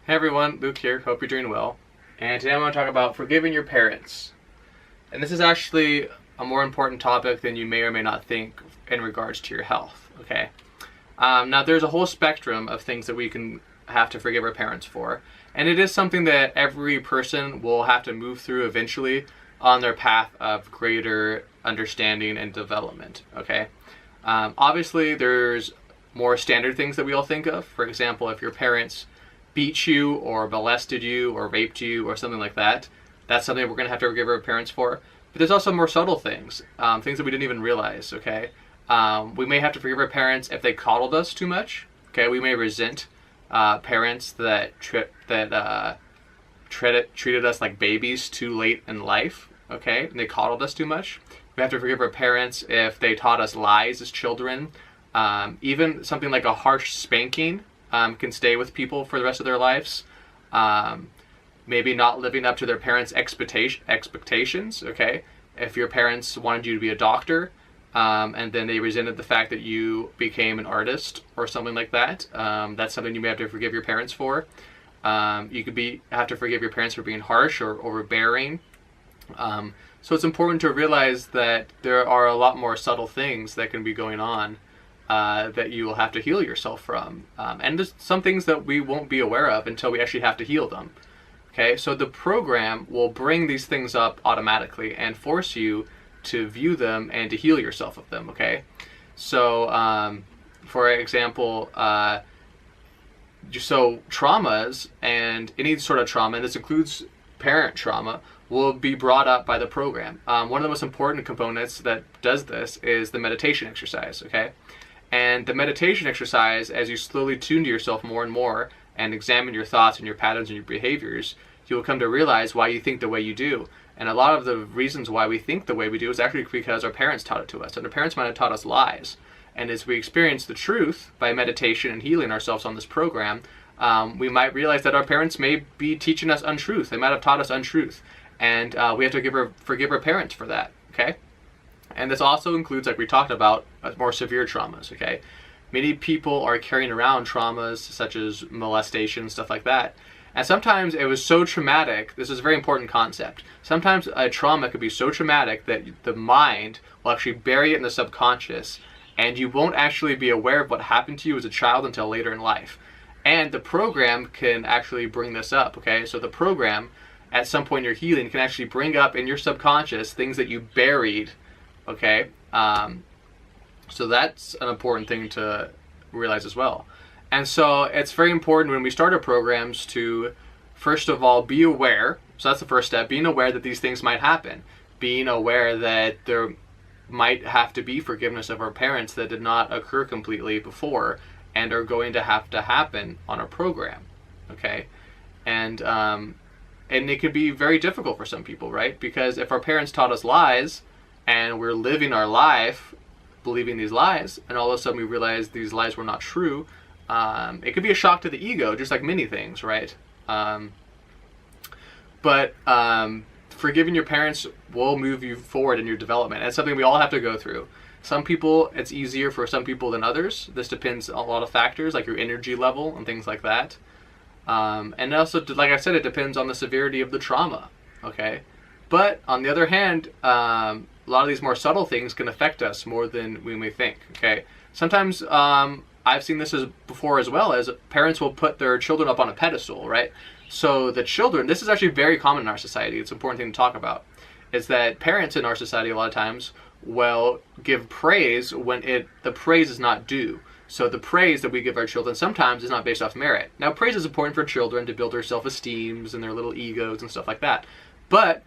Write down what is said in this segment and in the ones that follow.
Hey everyone, Luke here. Hope you're doing well. And today I'm going to talk about forgiving your parents. And this is actually a more important topic than you may or may not think in regards to your health, okay? Now there's a whole spectrum of things that we can have to forgive our parents for. And it is something that every person will have to move through eventually on their path of greater understanding and development, okay? Obviously there's more standard things that we all think of. For example, if your parents beat you or molested you or raped you or something like that, that's something we're going to have to forgive our parents for. But there's also more subtle things, things that we didn't even realize, okay? We may have to forgive our parents if they coddled us too much, okay? We may resent parents that treated us like babies too late in life, okay? And they coddled us too much. We have to forgive our parents if they taught us lies as children. Even something like a harsh spanking can stay with people for the rest of their lives. Maybe not living up to their parents' expectations, okay? If your parents wanted you to be a doctor, and then they resented the fact that you became an artist or something like that, that's something you may have to forgive your parents for. You could have to forgive your parents for being harsh or overbearing. So it's important to realize that there are a lot more subtle things that can be going on that you will have to heal yourself from. And there's some things that we won't be aware of until we actually have to heal them. Okay, so the program will bring these things up automatically and force you to view them and to heal yourself of them, okay? So, for example, so traumas and any sort of trauma, and this includes parent trauma, will be brought up by the program. One of the most important components that does this is the meditation exercise, okay? And the meditation exercise, as you slowly tune to yourself more and more and examine your thoughts and your patterns and your behaviors, you will come to realize why you think the way you do. And a lot of the reasons why we think the way we do is actually because our parents taught it to us. And our parents might have taught us lies. And as we experience the truth by meditation and healing ourselves on this program, we might realize that our parents may be teaching us untruth. They might have taught us untruth. And we have to forgive our parents for that, okay? And this also includes, like we talked about, more severe traumas, okay? Many people are carrying around traumas such as molestation, stuff like that. And sometimes it was so traumatic, this is a very important concept. Sometimes a trauma could be so traumatic that the mind will actually bury it in the subconscious, and you won't actually be aware of what happened to you as a child until later in life. And the program can actually bring this up, okay? So the program, at some point in your healing, can actually bring up in your subconscious things that you buried, okay? So that's an important thing to realize as well. And so it's very important when we start our programs to, first of all, be aware. So that's the first step, being aware that these things might happen. Being aware that there might have to be forgiveness of our parents that did not occur completely before and are going to have to happen on our program, okay? And it can be very difficult for some people, right? Because if our parents taught us lies and we're living our life believing these lies, and all of a sudden we realize these lies were not true, it could be a shock to the ego, just like many things, right? But forgiving your parents will move you forward in your development. It's something we all have to go through. Some people, it's easier for some people than others. This depends on a lot of factors, like your energy level and things like that. And also, like I said, it depends on the severity of the trauma, okay? But on the other hand, a lot of these more subtle things can affect us more than we may think, okay? Sometimes I've seen this before as well, as parents will put their children up on a pedestal, right? So the children, this is actually very common in our society, it's an important thing to talk about, is that parents in our society a lot of times will give praise when the praise is not due. So the praise that we give our children sometimes is not based off merit. Now praise is important for children to build their self-esteems and their little egos and stuff like that. But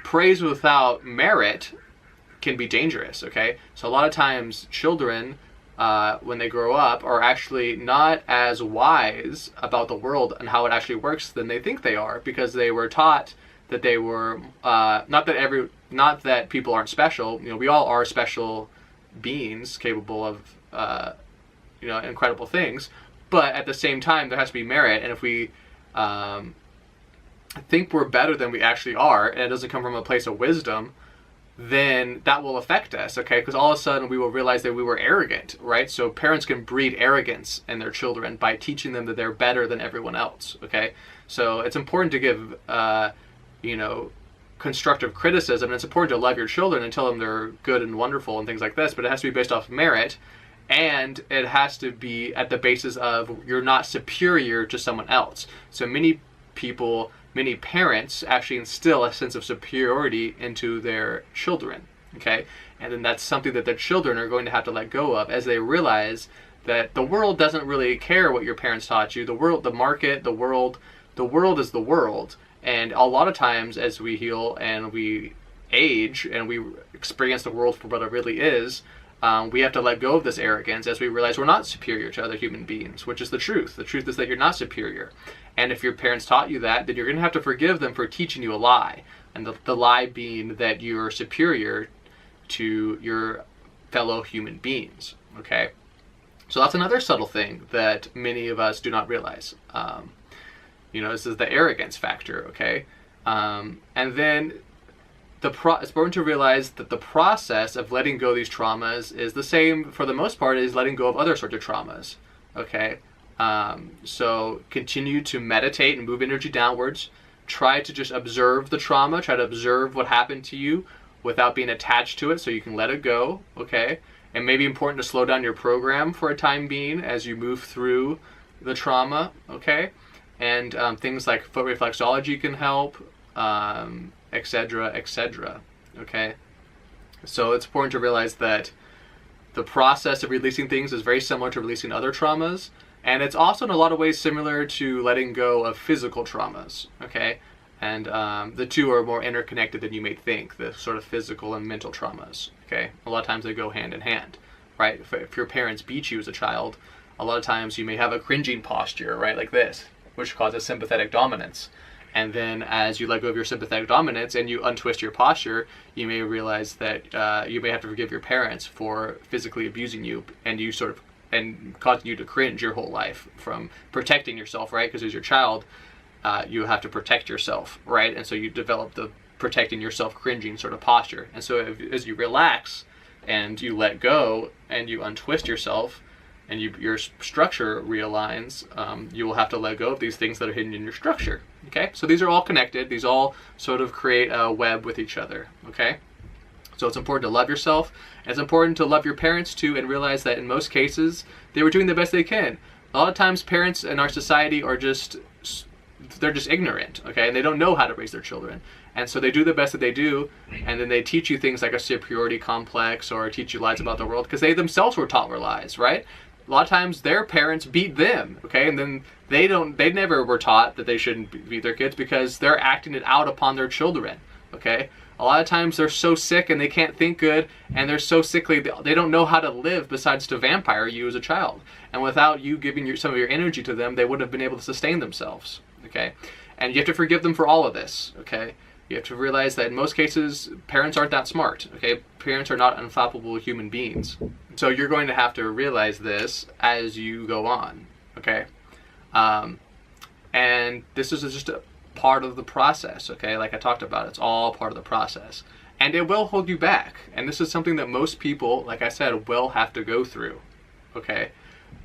praise without merit can be dangerous, okay? So a lot of times children, when they grow up, are actually not as wise about the world and how it actually works than they think they are, because they were taught that they were, not that people aren't special, you know, we all are special beings capable of, you know, incredible things, but at the same time there has to be merit, and if we think we're better than we actually are, and it doesn't come from a place of wisdom, then that will affect us, okay? Because all of a sudden we will realize that we were arrogant, right? So parents can breed arrogance in their children by teaching them that they're better than everyone else, okay? So it's important to give, constructive criticism, and it's important to love your children and tell them they're good and wonderful and things like this, but it has to be based off of merit, and it has to be at the basis of you're not superior to someone else. So many parents actually instill a sense of superiority into their children, okay? And then that's something that their children are going to have to let go of as they realize that the world doesn't really care what your parents taught you. The world, the market, the world is the world. And a lot of times as we heal and we age and we experience the world for what it really is, we have to let go of this arrogance as we realize we're not superior to other human beings, which is the truth. The truth is that you're not superior. And if your parents taught you that, then you're going to have to forgive them for teaching you a lie. And the lie being that you're superior to your fellow human beings, okay? So that's another subtle thing that many of us do not realize. This is the arrogance factor, okay? And then it's important to realize that the process of letting go of these traumas is the same, for the most part, as letting go of other sorts of traumas, okay? So continue to meditate and move energy downwards. Try to just observe the trauma. Try to observe what happened to you without being attached to it so you can let it go, okay? It may be important to slow down your program for a time being as you move through the trauma, okay? And things like foot reflexology can help, etc., etc., okay? So it's important to realize that the process of releasing things is very similar to releasing other traumas, and it's also in a lot of ways similar to letting go of physical traumas, okay? And the two are more interconnected than you may think, the sort of physical and mental traumas, okay? A lot of times they go hand in hand, right? If your parents beat you as a child, a lot of times you may have a cringing posture, right, like this, which causes sympathetic dominance. And then as you let go of your sympathetic dominance and you untwist your posture, you may realize that you may have to forgive your parents for physically abusing you and causing you to cringe your whole life from protecting yourself, right? Because as your child, you have to protect yourself, right? And so you develop the protecting yourself cringing sort of posture. And so as you relax and you let go and you untwist yourself, and your structure realigns, you will have to let go of these things that are hidden in your structure, okay? So these are all connected. These all sort of create a web with each other, okay? So it's important to love yourself, and it's important to love your parents too, and realize that in most cases, they were doing the best they can. A lot of times parents in our society are they're just ignorant, okay? And they don't know how to raise their children. And so they do the best that they do, and then they teach you things like a superiority complex or teach you lies about the world because they themselves were taught lies, right? A lot of times their parents beat them, okay? And then they never were taught that they shouldn't beat their kids because they're acting it out upon their children, okay? A lot of times they're so sick and they can't think good and they're so sickly they don't know how to live besides to vampire you as a child. And without you giving some of your energy to them, they wouldn't have been able to sustain themselves, okay? And you have to forgive them for all of this, okay? You have to realize that in most cases, parents aren't that smart, okay? Parents are not unflappable human beings. So you're going to have to realize this as you go on, okay? And this is just a part of the process, okay? Like I talked about, it's all part of the process. And it will hold you back. And this is something that most people, like I said, will have to go through, okay?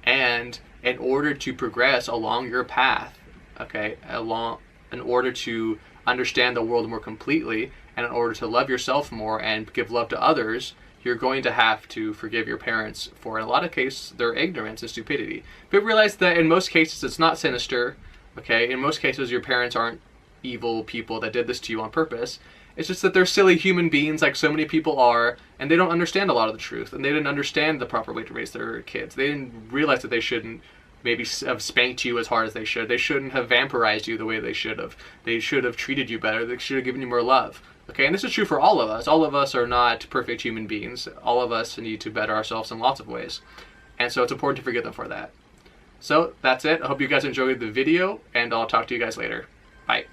And in order to progress along your path, okay, in order to understand the world more completely, and in order to love yourself more and give love to others, you're going to have to forgive your parents for, in a lot of cases, their ignorance and stupidity. But realize that in most cases it's not sinister, okay? In most cases your parents aren't evil people that did this to you on purpose. It's just that they're silly human beings like so many people are, and they don't understand a lot of the truth, and they didn't understand the proper way to raise their kids. They didn't realize that they shouldn't maybe have spanked you as hard as they should. They shouldn't have vampirized you the way they should have. They should have treated you better. They should have given you more love. Okay, and this is true for all of us. All of us are not perfect human beings. All of us need to better ourselves in lots of ways. And so it's important to forgive them for that. So that's it. I hope you guys enjoyed the video, and I'll talk to you guys later. Bye.